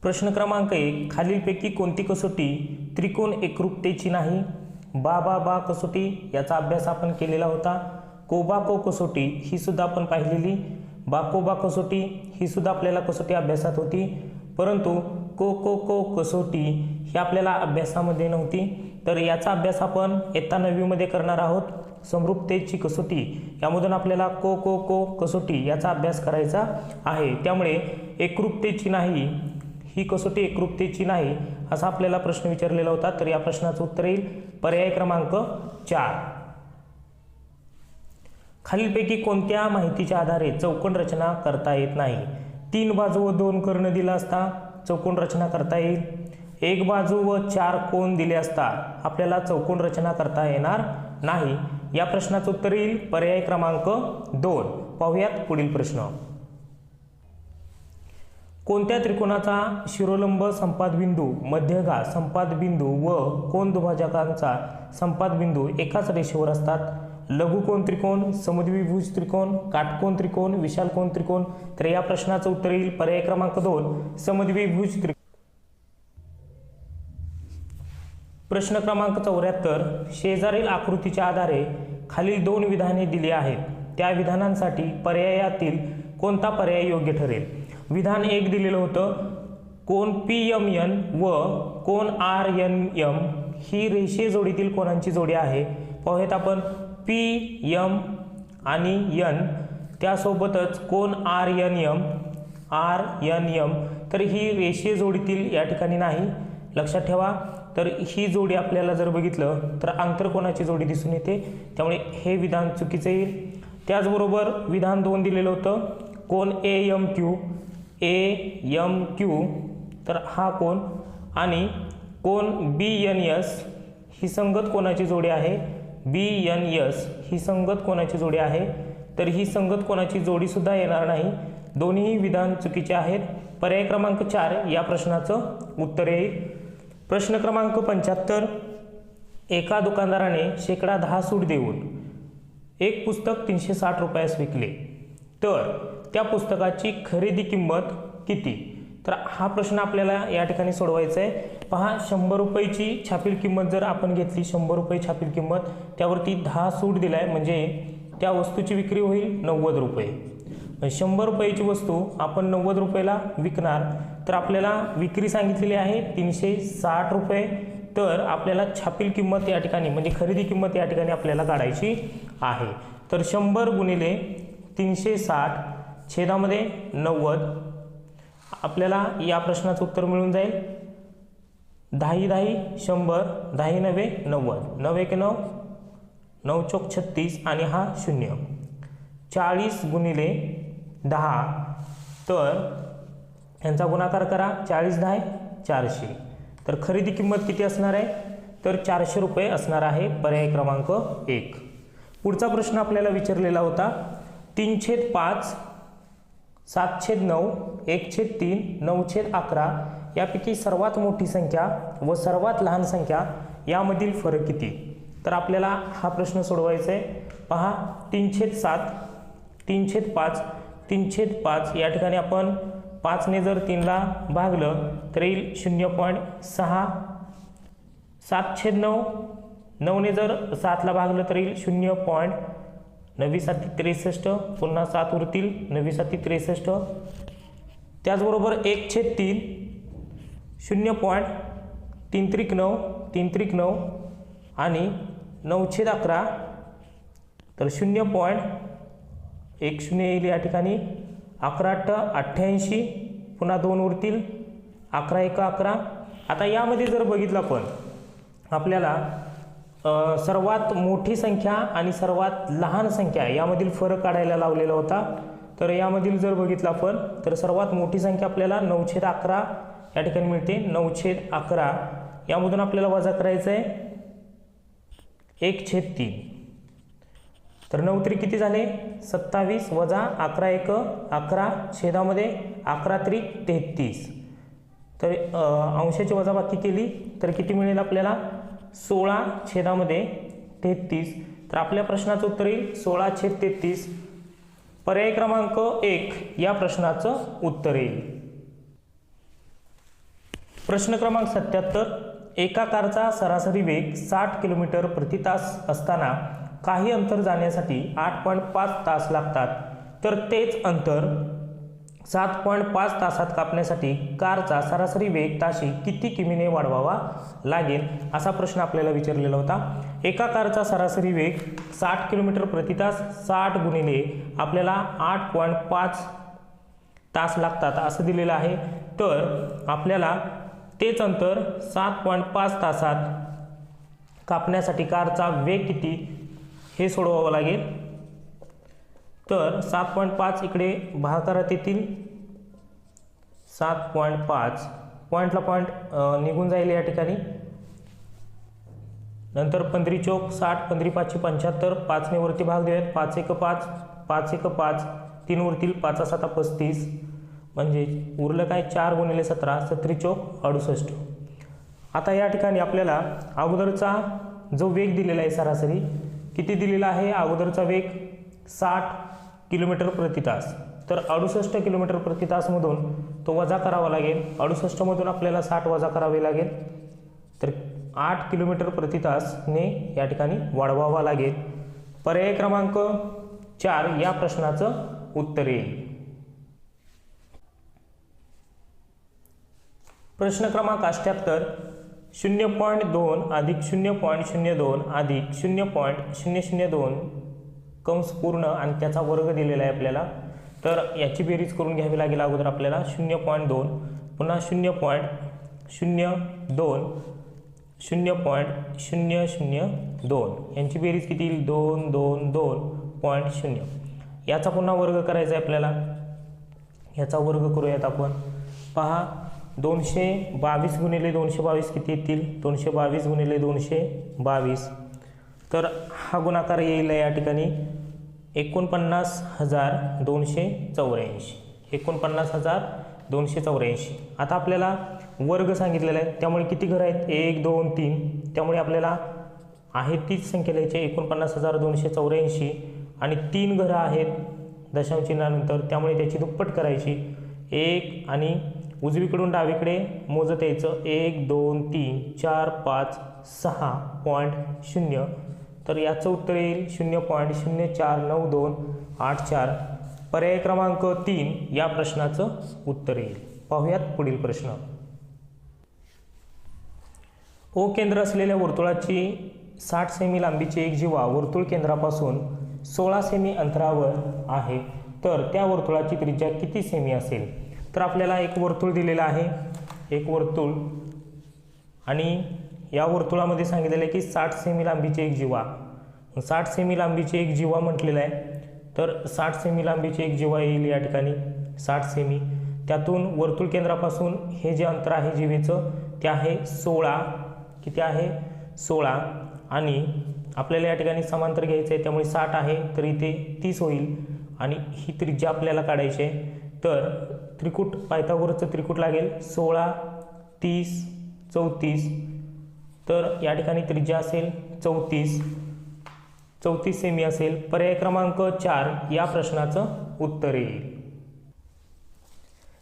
प्रश्न क्रमांक 1, खालीलपैकी कोणती कसोटी त्रिकोण एकरूपतेची नाही? बा कसोटी याचा अभ्यास आपण केलेला होता. कोबाको कसोटी ही सुद्धा आपण पाहिलेली. बाकोबा कसोटी ही सुद्धा आपल्याला कसोटी अभ्यासात होती, परंतु को कसोटी ही आपल्याला अभ्यासामध्ये नव्हती. तर याचा अभ्यास आपण इयत्ता 9वी मध्ये करणार आहोत. समरूपतेची कसोटी यामधून आपल्याला को कसोटी याचा अभ्यास करायचा आहे. त्यामुळे एकरूपतेची नाही, ही कसोटी एकरूपतेची नाही असा आपल्याला प्रश्न विचारलेला होता. तर या प्रश्नाचं उत्तर येईल पर्याय क्रमांक 4. खालीलपैकी कोणत्या माहितीच्या आधारे चौकोन रचना करता येत नाही? 3 बाजू व 2 कर्ण दिला असता चौकोन रचना करता येईल. 1 बाजू व 4 कोन दिले असता आपल्याला चौकोन रचना करता येणार नाही. या प्रश्नाचं उत्तर येईल पर्याय क्रमांक 2. पाहूयात पुढील प्रश्न. कोणत्या त्रिकोणाचा शिरोलंब संपादबिंदू, मध्यगा संपादबिंदू व कोन दुभाजकांचा संपादबिंदू एकाच रेषेवर असतात? लघुकोन त्रिकोण, समद्विभुज त्रिकोण, काटकोन त्रिकोण, विशालकोन त्रिकोण. तर या प्रश्नाचं उत्तर येईल पर्याय क्रमांक 2 समद्विभुज त्रिकोण. प्रश्न क्रमांक 74, शेजारील आकृतीच्या आधारे खालील 2 विधाने दिली आहेत. त्या विधानांसाठी पर्यायातील कोणता पर्याय योग्य ठरेल? विधान 1 दिलेलं होतं, कोन PMN व कोन RNM ही रेषीय जोडीतील कोनांची जोडी आहे. पाहूयात आपण PM आणि N त्यासोबतच कोन RNM. तर ही रेषीय जोडीतील या ठिकाणी नाही, लक्षात ठेवा. तर ही जोडी आपल्याला जर बघितलं तर आंतरकोनाची जोडी दिसून येते, त्यामुळे हे विधान चुकीचं येईल. त्याचबरोबर विधान 2 दिलेलं होतं, कोन AMQ. तर हा कोन आणि कोन BNS ही संगत कोनाची जोडी आहे. BNS ही संगत कोनाची जोडी आहे. तर ही संगत कोनाची जोडी सुद्धा येणार नाही. दोन्ही विधान चुकीचे आहेत. पर्याय क्रमांक 4 या प्रश्नाचं उत्तर येईल. प्रश्न क्रमांक 75, एका दुकानदाराने शेकडा 10 सूट देऊन एक पुस्तक 360 रुपयास विकले, तर त्या पुस्तकाची खरेदी किंमत किती? तर हा प्रश्न आपल्याला या ठिकाणी सोडवायचा आहे. पहा, 100 रुपयाची छापील किंमत जर आपण घेतली, 100 रुपये छापील किंमत, त्यावरती 10 सूट दिलाय, म्हणजे त्या वस्तूची विक्री होईल 90 रुपये. 100 रुपयाची वस्तू आपण 90 रुपयाला विकणार, तर आपल्याला विक्री सांगितलेली आहे 360 रुपये. तर आपल्याला छापील किंमत या ठिकाणी म्हणजे खरेदी किंमत या ठिकाणी आपल्याला काढायची आहे. तर 100 गुणिले 360 छेदामध्ये 90 आपल्याला या प्रश्नाचं उत्तर मिळून जाईल. 10 10 100, 10 9 90, 9 1 9, 9 चौक 36 आणि हा 0. 40 गुणिले 10, तर यांचा गुणाकार करा, 40 10 400. तर खरेदी किंमत किती असणार आहे? तर 400 रुपये असणार आहे. पर्याय क्रमांक 1. पुढचा प्रश्न आपल्याला विचारलेला होता, 3/5, 7/9, 1/3, 9/11 यापैकी सर्वात मोठी संख्या व सर्वात लहान संख्या यामधील फरक किती? तर आपल्याला हा प्रश्न सोडवायचा आहे. पहा, 3/7, 3/5, 3/5 या ठिकाणी आपण 5 ने जर 3 ला भागलं तर येईल 0.6. 7/9, 9 ने जर 7 ला भागलं तर येईल 0.9 पुन्हा 7 उरतील 9 त्याचबरोबर 1/3 0.339 आणि 9/11 तर 0.10 येईल या ठिकाणी. 11/88 पुन्हा 2 उरतील 11/11. आता यामध्ये जर बघितलं आपण आपल्याला सर्वात मोठी संख्या आणि सर्वात लहान संख्या यामधील फरक काढायला लावलेला होता. तर यामधील जर बघितलं आपण तर सर्वात मोठी संख्या आपल्याला 9/11 या ठिकाणी मिळते. 9/11 यामधून आपल्याला वजा करायचं आहे 1/3. तर 9 3 किती झाले? 27 वजा 11 1 11 छेदामध्ये 11 3 33. तर अंशाची वजाबाकी केली तर किती मिळेल आपल्याला? 16 छेदामध्ये 33. तर आपल्या प्रश्नाचं उत्तर येईल 16/33. पर्याय क्रमांक 1 या प्रश्नाचं उत्तर येईल. प्रश्न क्रमांक 77, एका कारचा सरासरी वेग 60 किलोमीटर प्रति तास असताना काही अंतर जाण्यासाठी 8.5 तास लागतात, तर तेच अंतर 7.5 तासात कापण्यासाठी कारचा सरासरी वेग ताशी किती किमीने वाढवावा लागेल, असा प्रश्न आपल्याला विचारलेला होता. एका कारचा सरासरी वेग 60 किलोमीटर प्रति तास, 60 गुणिले आपल्याला 8.5 तास लागतात असं दिलेलं आहे. तर आपल्याला तेच अंतर 7.5 तासात कापण्यासाठी कारचा वेग किती हे सोडवावं लागेल. तर 7.5 इकडे भागाकारात येतील, 7.5 पॉईंटला पॉईंट निघून जाईल या ठिकाणी. नंतर 15 चौक 60, 15 5 75, 5 ने वरती भाग देऊयात, 5 1 5, 5 1 5, 3 वरतील 5 7 35, म्हणजे उरलं काय 4 गुणिले 17, 17 चौक 68. आता या ठिकाणी आपल्याला अगोदरचा जो वेग दिलेला आहे सरासरी किती दिलेला आहे, अगोदरचा वेग 60 किलोमीटर प्रति तास, तर 68 किलोमीटर प्रति तासमधून तो वजा करावा लागेल. 68 मधून आपल्याला 60 वजा करावे लागेल, तर 8 किलोमीटर प्रति तासने या ठिकाणी वाढवावा लागेल. पर्याय क्रमांक 4 या प्रश्नाचं उत्तर येईल. प्रश्न क्रमांक 78, 0.2 अधिक 0.02 अधिक 0.002 कंस पूर्ण आणि त्याचा वर्ग दिलेला आहे आपल्याला. तर याची बेरीज करून घ्यावी लागेल अगोदर आपल्याला. 0.2 पुन्हा 0.02 0.002 यांची बेरीज किती येईल, 222.0. याचा पुन्हा वर्ग करायचा आहे आपल्याला, याचा वर्ग करूयात आपण. पहा 222 गुणिले 222 किती येतील, 222 गुणिले 222, तर हा गुणाकार येईल या ठिकाणी 49,284. 49,284. आता आपल्याला वर्ग सांगितलेला आहे, त्यामुळे किती घर आहेत, 1 2 3, त्यामुळे आपल्याला आहे तीच संख्या लिहायची 49,284 आणि 3 घरं आहेत दशांश चिन्हानंतर, त्यामुळे त्याची दुप्पट करायची. 1 आणि उजवीकडून डावीकडे मोजत यायचं, 1 2 3 4 5 6.0, तर याचं उत्तर येईल 0.049284. पर्याय क्रमांक 3 या प्रश्नाचं उत्तर येईल. पाहूयात पुढील प्रश्न. ओ केंद्र असलेल्या वर्तुळाची 60 सेमी लांबीची एक जीवा वर्तुळ केंद्रापासून 16 सेमी अंतरावर आहे, तर त्या वर्तुळाची त्रिज्या किती सेमी असेल. तर आपल्याला एक वर्तुळ दिलेलं आहे, एक वर्तुळ, आणि या वर्तुळामध्ये सांगितलेलं आहे की 60 सेमी लांबीची एक जीवा. 60 सेमी लांबीची एक जीवा म्हटलेलं आहे, तर 60 सेमी लांबीची एक जीवा येईल या ठिकाणी 60 सेमी. त्यातून वर्तुळ केंद्रापासून हे जे अंतर आहे जीवेचं ते आहे 16. किती आहे, 16. आणि आपल्याला या ठिकाणी समांतर घ्यायचं आहे, त्यामुळे 60 आहे, तर इथे 30 होईल आणि ही त्रिज्या आपल्याला काढायची आहे. तर त्रिकूट, पायथागोरसचं त्रिकूट लागेल, 16 30 34, तर या ठिकाणी त्रिज्या असेल 34 सेमी असेल. पर्याय क्रमांक 4 या प्रश्नाचं उत्तर येईल.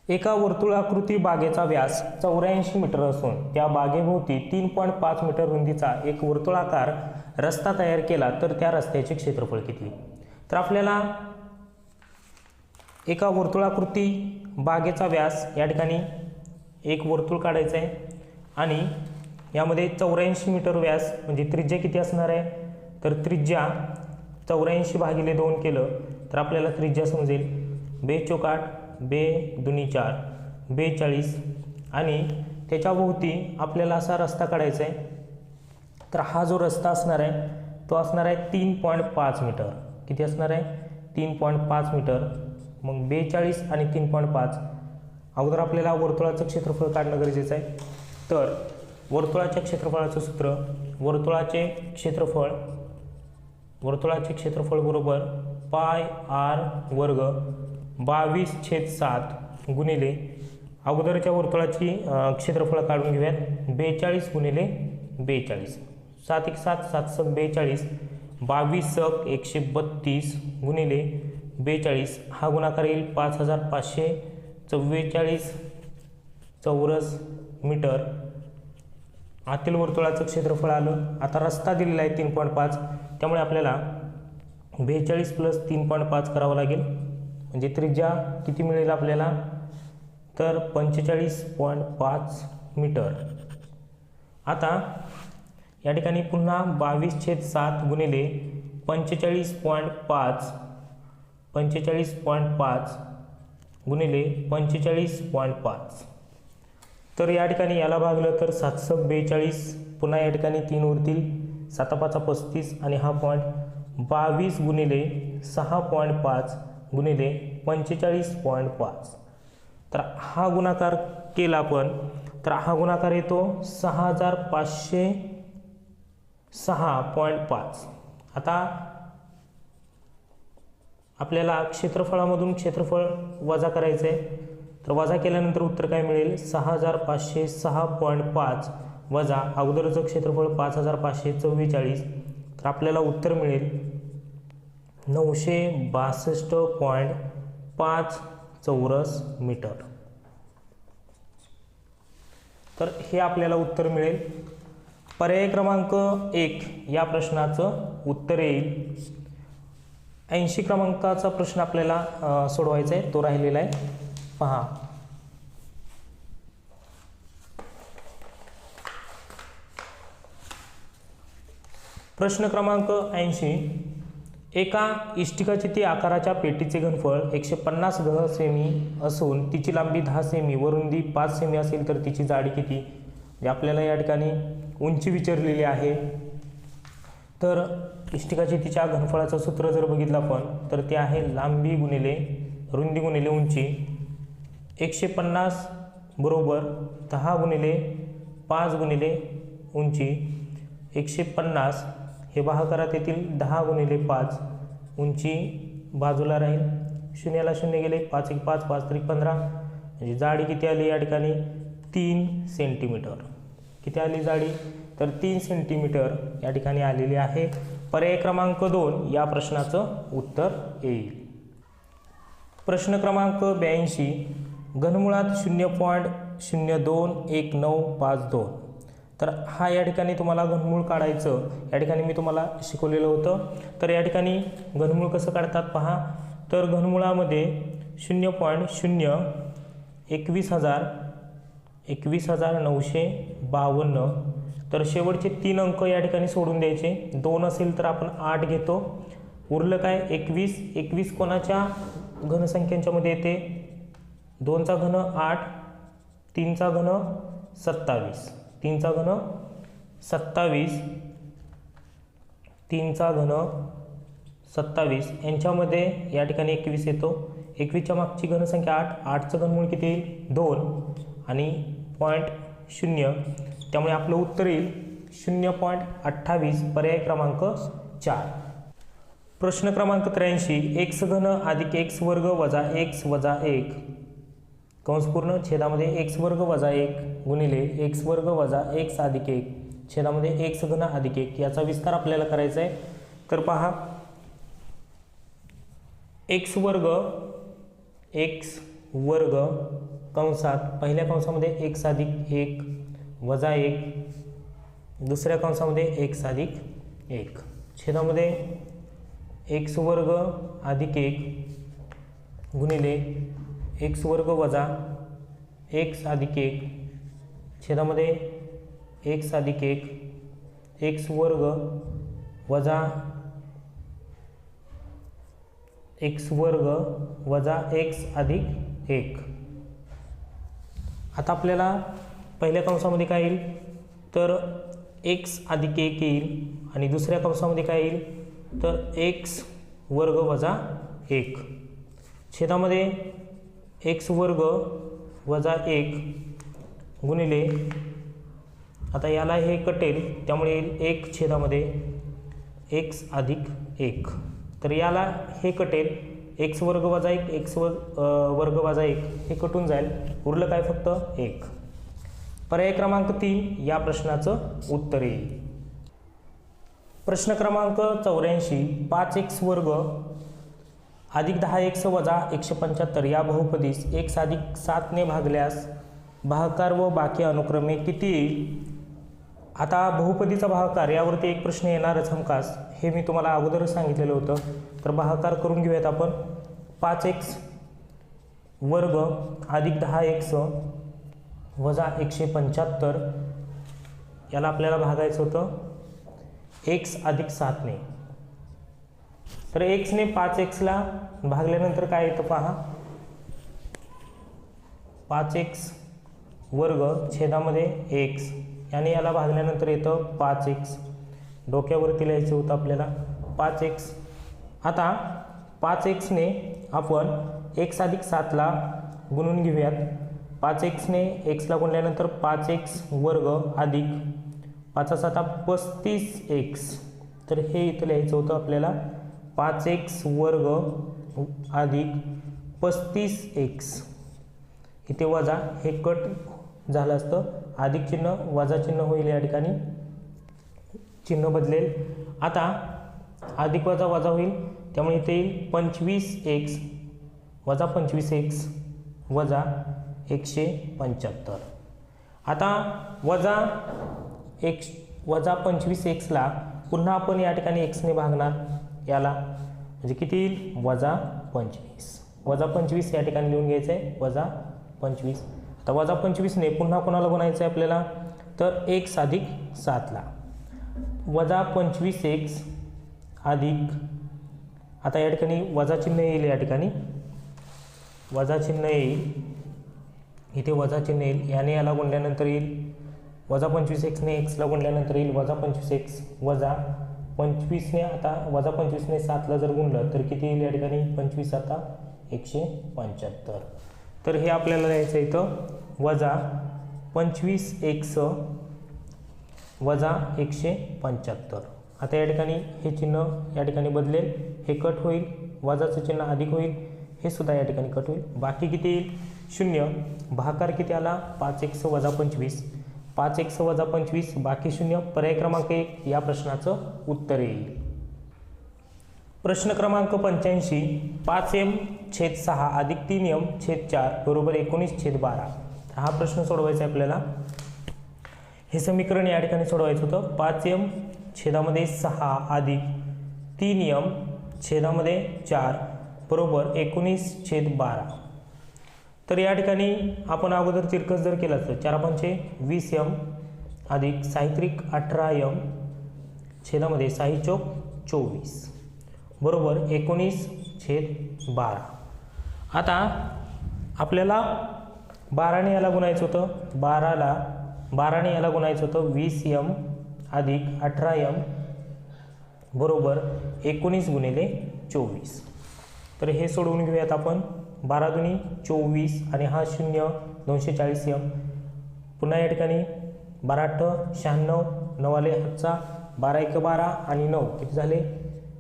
एका वर्तुळाकृती बागेचा व्यास 84 मीटर असून त्या बागेभोवती 3.5 मीटर रुंदीचा एक वर्तुळाकार रस्ता तयार केला, तर त्या रस्त्याचे क्षेत्रफळ किती. तर आपल्याला एका वर्तुळाकृती बागेचा व्यास या ठिकाणी एक वर्तुळ काढायचं आहे आणि यामध्ये 84 मीटर व्यास म्हणजे त्रिज्या किती असणार आहे, तर त्रिज्या 84 भागिले 2 केलं तर आपल्याला त्रिज्या समजेल 2 चौक 8, 2 दुनी 4, 42. आणि त्याच्याभोवती आपल्याला असा रस्ता काढायचा आहे, तर हा जो रस्ता असणार आहे तो असणार आहे 3.5 मीटर. किती असणार आहे, 3.5 मीटर. मग 42 आणि 3.5. अगोदर आपल्याला वर्तुळाचं क्षेत्रफळ काढणं गरजेचं आहे. तर वर्तुळाच्या क्षेत्रफळाचं सूत्र, वर्तुळाचे क्षेत्रफळ बरोबर पाय r वर्ग 22/7 गुणिले अगोदरच्या वर्तुळाची क्षेत्रफळ काढून घेऊयात 42 गुणिले 42. 7 1 7 7 7 42, 22 132 गुणिले 42. हा गुणाकार येईल 5544 चौरस मीटर आतील वर्तुळाचं क्षेत्रफळ आलं. आता रस्ता दिलेला आहे 3.5, त्यामुळे आपल्याला 42 प्लस 3.5 करावं लागेल, म्हणजे त्रिज्या किती मिळेल आपल्याला, तर 45.5 मीटर. आता या ठिकाणी पुन्हा 22/7 गुणिले 45.5 गुणिले 45.5, तर या ठिकाणी याला भागलं तर 742. पुन्हा या ठिकाणी 3 उरतील, 7×5 35 आणि हा पॉईंट 22 गुणिले 6.5 गुणिले 45.5. तर हा गुणाकार केला आपण तर हा गुणाकार येतो 6506.5. आता आपल्याला क्षेत्रफळामधून क्षेत्रफळ वजा करायचं आहे, तर वजा केल्यानंतर उत्तर काय मिळेल, 6506.5 वजा अगोदरचं क्षेत्रफळ 5544, तर आपल्याला उत्तर मिळेल 962.5 चौरस मीटर. तर हे आपल्याला उत्तर मिळेल. पर्याय क्रमांक 1 या प्रश्नाचं उत्तर येईल. 80 क्रमांकाचा प्रश्न आपल्याला सोडवायचा आहे, तो राहिलेला आहे. पहा, प्रश्न क्रमांक 80. एका इष्टिकाचिती आकाराच्या पेटीचे घनफळ 150 घन सेमी असून तिची लांबी 10 सेमी व रुंदी 5 सेमी असेल तर तिची जाडी किती. आपल्याला या ठिकाणी उंची विचारलेली आहे. तर इष्टिकाचितीच्या घनफळाचं सूत्र जर बघितलं आपण तर ते आहे लांबी गुणिले रुंदी गुणिले उंची. 150 बरोबर 10 गुणिले 5 गुणिले उंची. 150 हे भागाकारात येतील 10 गुणिले 5, उंची बाजूला राहील, शून्याला शून्य गेले, 5 1 5 5 3 15, म्हणजे जाडी किती आली या ठिकाणी 3 सेंटीमीटर. किती आली जाडी, तर 3 सेंटीमीटर या ठिकाणी आलेली आहे. पर्याय क्रमांक 2 या प्रश्नाचं उत्तर येईल. प्रश्न क्रमांक 82. घनमुळात 0.021952. तर हा या ठिकाणी तुम्हाला घनमूळ काढायचं या ठिकाणी मी तुम्हाला शिकवलेलं होतं. तर या ठिकाणी घनमूळ कसं काढतात पहा. तर घनमुळामध्ये 0.021,952. तर शेवटचे 3 अंक या ठिकाणी सोडून द्यायचे. 2 असेल तर आपण 8 घेतो. उरलं काय 21. 21 कोणाच्या घनसंख्यांच्या मध्ये येते, 2चा घन 8, 3चा घन 27, 3चा घन 27, 3चा घन 27 यांच्यामध्ये या ठिकाणी 21 येतो. 21च्या मागची घनसंख्या 8, 8चं घनमूळ किती येईल 2 आणि 0.0, त्यामुळे आपलं उत्तर येईल 0.28. पर्याय क्रमांक 4. प्रश्न क्रमांक 83. x घन अधिक x वर्ग वजा x वजा 1 कंस पूर्ण छेदामध्ये x वर्ग वजा 1 गुणिले x वर्ग वजा x अधिक 1 छेदामध्ये x घन अधिक 1 याचा विस्तार आपल्याला करायचा आहे. तर पहा, x वर्ग कंसात पहिल्या कंसामध्ये x अधिक 1 वजा 1, दुसऱ्या कंसामध्ये x अधिक 1 छेदामध्ये x वर्ग अधिक 1 गुणिले x वर्ग वजा x अधिक 1 छेदामध्ये x अधिक 1, x वर्ग वजा x वर्ग वजा x अधिक 1. आता आपल्याला पहिल्या कंसामध्ये काय येईल, तर x अधिक 1 येईल आणि दुसऱ्या कंसामध्ये काय येईल, तर x वर्ग वजा 1 छेदामध्ये x वर्ग वजा 1 गुणिले, आता याला हे कटेल त्यामुळे येईल 1 छेदामध्ये x अधिक 1. तर याला हे कटेल x वर्ग वजा 1, x वर्ग वजा 1 हे कटून जाईल, उरलं काय फक्त 1. पर्याय क्रमांक 3 या प्रश्नाचं उत्तर येईल. प्रश्न क्रमांक 84. 5x वर्ग अधिक 10x वजा 175 या बहुपदीस x अधिक 7 ने भागल्यास भागाकार व बाकी अनुक्रमे किती येईल? आता बहुपदीचा भागाकार यावरती एक प्रश्न येणारच हमखास, हे मी तुम्हाला अगोदरच सांगितलेलं होतं. तर भागाकार करून घेऊयात आपण. 5x वर्ग अधिक 10x वजा 175 याला आपल्याला भागायचं होतं x अधिक 7 ने. तर x ने 5xला भागल्यानंतर काय येतं पहा, 5x वर्ग छेदामध्ये x याने याला भागल्यानंतर येतं 5x. डोक्यावरती लिहायचं होतं आपल्याला 5x. आता 5x ने आपण x अधिक 7ला गुणून घेऊयात. 5x ने x ला गुणल्यानंतर 5x वर्ग अधिक 5 7 35x. तर हे इथं लिहायचं होतं आपल्याला 5x वर्ग अधिक 35x. इथे वजा हे कट झालं असतं, अधिक चिन्ह वजा चिन्ह होईल, या ठिकाणी चिन्ह बदलेल. आता अधिक वजा वजा होईल, त्यामुळे इथे येईल 25x वजा 25x वजा 175. आता वजा 25xला पुन्हा आपण या ठिकाणी x ने भागणार याला, म्हणजे किती येईल वजा 25. वजा 25 या ठिकाणी लिहून घ्यायचं आहे, वजा 25. आता वजा 25 ने पुन्हा कोणाला गुणायचं आहे आपल्याला, तर x अधिक 7ला. वजा 25x अधिक, आता या ठिकाणी वजा चिन्ह येईल, या ठिकाणी वजा चिन्ह येईल, इथे वजा चिन्ह येईल, याने याला गुणल्यानंतर येईल वजा 25x ने x ला गुणल्यानंतर येईल वजा 25x वजा 25 ने, आता वजा 25 ने 7ला जर गुणलं तर किती येईल, या ठिकाणी 25 आता 175. तर हे आपल्याला लिहायचं इथं वजा 25x वजा 175. आता या ठिकाणी हे चिन्ह या ठिकाणी बदलेल, हे कट होईल, वजाचं चिन्ह अधिक होईल, हे सुद्धा या ठिकाणी कट होईल. बाकी किती येईल 0. भागाकार किती आला 5x वजा 25, 5x वजा 25 बाकी 0. पर्याय क्रमांक 1 या प्रश्नाचं उत्तर येईल. प्रश्न क्रमांक 85 5m/6 अधिक 3m/4 बरोबर 19/12. हा प्रश्न सोडवायचा आहे आपल्याला. हे समीकरण या ठिकाणी सोडवायचं होतं. 5m/6 अधिक 3m/4 बरोबर 19/12. तर या ठिकाणी आपण अगोदर तिरकस जर केला तर 4 पंचे 20m अधिक 6 18m छेदामध्ये 6 चौक 24 बरोबर 19/12. आता आपल्याला 12ने याला गुणायचं होतं, 12ने याला गुणायचं होतं 20m अधिक 18m बरोबर 19 गुणिले 24. तर हे सोडवून घेऊयात आपण. 12 दुनी 24 आणि हा 0 240m. पुन्हा या ठिकाणी 12 8 96, 9 आले हातचा 12 1 12 आणि 9 किती झाले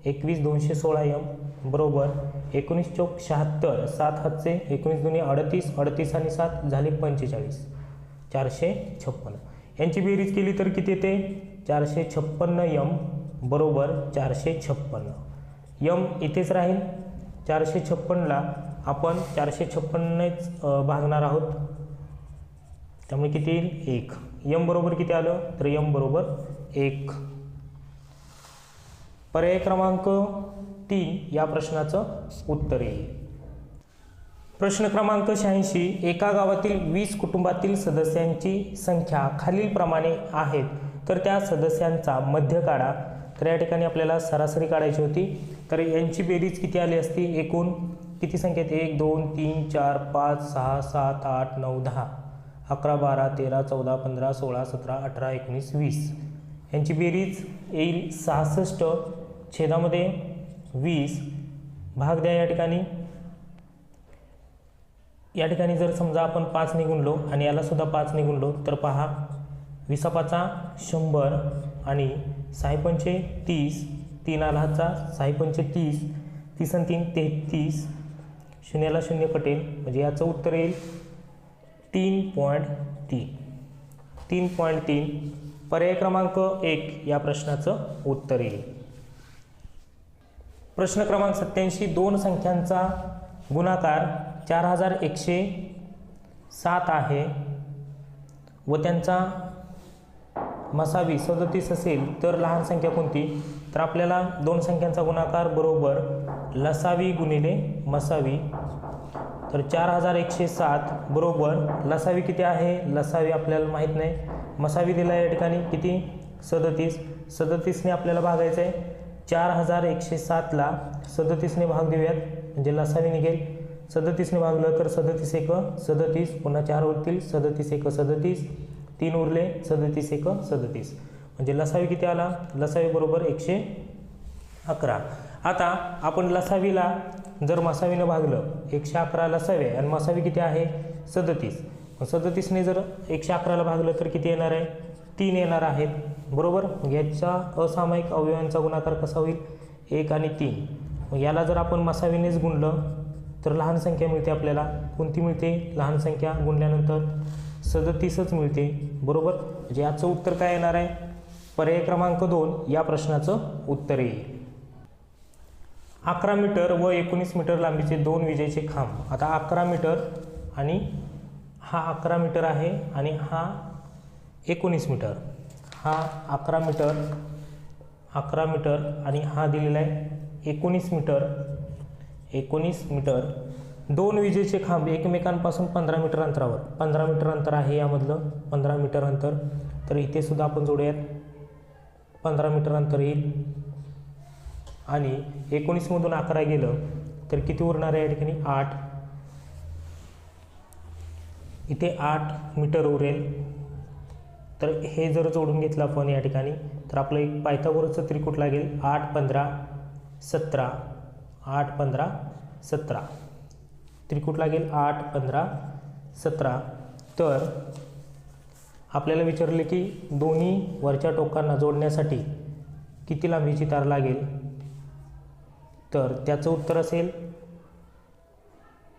21 216m बरोबर 19 चौक 76, 7 हातचे 19 दुनी 38, 38 आणि 7 झाले 45, 456. यांची बेरीज केली तर किती येते 456m बरोबर 456. m इथेच राहील. 456ला आपण 456नेच भागणार आहोत, त्यामुळे किती येईल 1. m बरोबर किती आलं तर m बरोबर 1. पर्याय क्रमांक 3 या प्रश्नाचं उत्तर येईल. प्रश्न क्रमांक 86 एका गावातील 20 कुटुंबातील सदस्यांची संख्या खालीलप्रमाणे आहेत, तर त्या सदस्यांचा मध्य काढा. तर या ठिकाणी आपल्याला सरासरी काढायची होती. तर यांची बेरीज किती आली असती, एकूण किती संख्या आहेत 1 2 3 4 5 6 7 8 9 10 11 12 13 14 15 16 17 18 19 20. यांची बेरीज येईल 66 छेदामध्ये 20 भाग द्या. या ठिकाणी जर समजा आपण 5 ने गुणलो आणि याला सुद्धा 5 ने गुणलो तर पहा 20 5 100 आणि 6 पंचे 30, 3 आला हातचा 6 पंचे 30, 30 आणि 3 33, शून्याला शून्य कटेल म्हणजे याचं उत्तर येईल 3.3. 3.3 पर्याय क्रमांक 1 या प्रश्नाचं उत्तर येईल. प्रश्न क्रमांक 87 दोन संख्यांचा गुणाकार 4107 आहे, व त्यांचा मसावी 37 असेल तर लहान संख्या कोणती? तर आपल्याला दोन संख्यांचा गुणाकार बरोबर लसावी गुणिले मसावी. तर 4107 बरोबर लसावी किती आहे? लसावी आपल्याला माहीत नाही. मसावी दिला या ठिकाणी किती? 37. 37ने आपल्याला भागायचं आहे. 4107ला 37ने भाग देऊयात म्हणजे लसावी निघेल. 37ने भागलं तर 37 एक 37, पुन्हा 4 उरतील 37 एक 37, 3 उरले 37 एक 37 म्हणजे लसावी किती आला? लसावी बरोबर 111. आता आपण लसावीला जर मसावीनं भागलं 111 लसावी आणि मसावी किती आहे? 37. 37ने जर 111ला भागलं तर किती येणार आहे? 3 येणार आहेत बरोबर. याच्या असामायिक अवयवांचा गुणाकार कसा होईल? 1 आणि 3. मग याला जर आपण मसावीनेच गुणलं तर लहान संख्या मिळते आपल्याला. कोणती मिळते? लहान संख्या गुणल्यानंतर 37च मिळते बरोबर. म्हणजे याचं उत्तर काय येणार आहे? पर्याय क्रमांक 2 या प्रश्नाचं उत्तर येईल. 11 मीटर व 19 मीटर लांबीचे दोन विजेचे खांब. आता 11 मीटर आणि हा 11 मीटर आहे आणि हा 19 मीटर. हा 11 मीटर आणि हा दिलेला आहे 19 मीटर. दोन विजेचे खांब एकमेकांपासून 15 मीटर अंतरावर. 15 मीटर अंतर आहे यामधलं, 15 मीटर अंतर. तर इथे सुद्धा आपण जोडूयात 15 मीटर अंतर येईल आणि 19 मधून 11 गेलं तर किती उरणार आहे या ठिकाणी? 8. इथे 8 मीटर उरेल. तर हे जर जोडून घेतलं आपण या ठिकाणी तर आपलं एक पायथागोरसचं त्रिकूट लागेल. 8 15 17. 8 15 17 त्रिकूट लागेल. 8 15 17. तर आपल्याला विचारले की दोन्ही वरच्या टोकांना जोडण्यासाठी किती लांबीची तार लागेल? तर त्याचं उत्तर असेल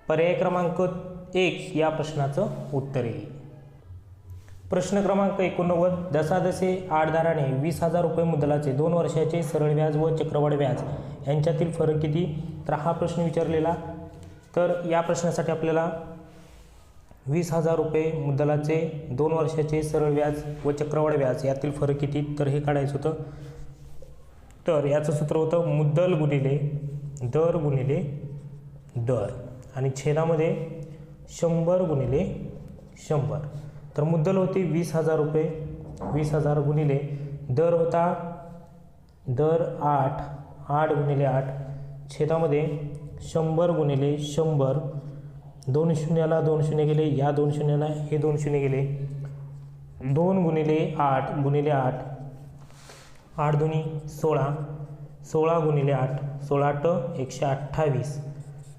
पर्याय क्रमांक 1 या प्रश्नाचं उत्तर येईल. प्रश्न क्रमांक 89. दसादसे आठदाराने 20,000 रुपये मुद्दलाचे 2 वर्षाचे सरळ व्याज व चक्रवाढ व्याज यांच्यातील फरक किती? तर हा प्रश्न विचारलेला. तर या प्रश्नासाठी आपल्याला 20,000 रुपये मुद्दलाचे 2 वर्षाचे सरळ व्याज व चक्रवाढ व्याज यातील फरक किती? तर हे काढायचं होतं. तर याचं सूत्र होतं मुद्दल गुणिले दर आणि छेदामध्ये 100 गुणिले 100. तर मुद्दल होती 20,000 रुपये. 20,000 गुणिले दर होता 8 गुणिले 8 छेदामध्ये 100 गुणिले 100. 2 शून्याला 2 शून्य गेले. या 2 शून्याला हे 2 शून्य गेले. 2 गुणिले 8 गुणिले 8. 8 दुनी 16. 16 गुणिले 8. 16 8 128.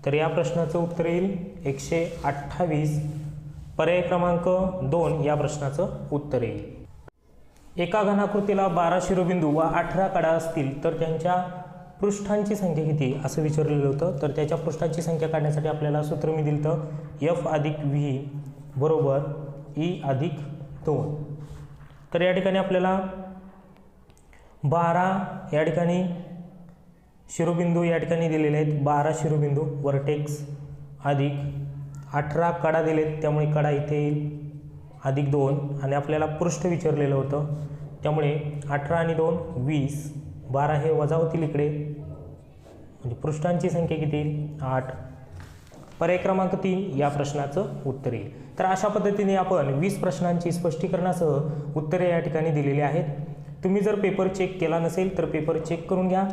तर या प्रश्नाचं उत्तर येईल 128. पर्याय क्रमांक 2 या प्रश्नाचं उत्तर येईल. एका घनाकृतीला 12 शिरोबिंदू व 18 कडा असतील तर त्यांच्या पृष्ठांची संख्या किती असं विचारलेलं होतं. तर त्याच्या पृष्ठांची संख्या काढण्यासाठी आपल्याला सूत्र मी दिलं होतं F अधिक V बरोबर E अधिक 2. तर या ठिकाणी आपल्याला 12 या ठिकाणी शिरोबिंदू या ठिकाणी दिलेले आहेत. 12 शिरोबिंदू वर्टेक्स अधिक 18 कडा दिलेत त्यामुळे कडा इथे येईल अधिक 2 आणि आपल्याला पृष्ठ विचारलेलं होतं त्यामुळे 18 आणि 2 20. 12 हे वजा होतील इकडे म्हणजे पृष्ठांची संख्या किती येईल? 8. पर्याय क्रमांक 3 या प्रश्नाचं उत्तर येईल. तर अशा पद्धतीने आपण 20 प्रश्नांची स्पष्टीकरणासह उत्तरे या ठिकाणी दिलेली आहेत. तुम्ही जर पेपर चेक केला नसेल तर पेपर चेक करून घ्या.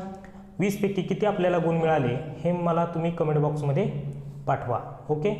20 पैकी किती आपल्याला गुण मिळाले हे मला तुम्ही कमेंट बॉक्समध्ये पाठवा. ओके.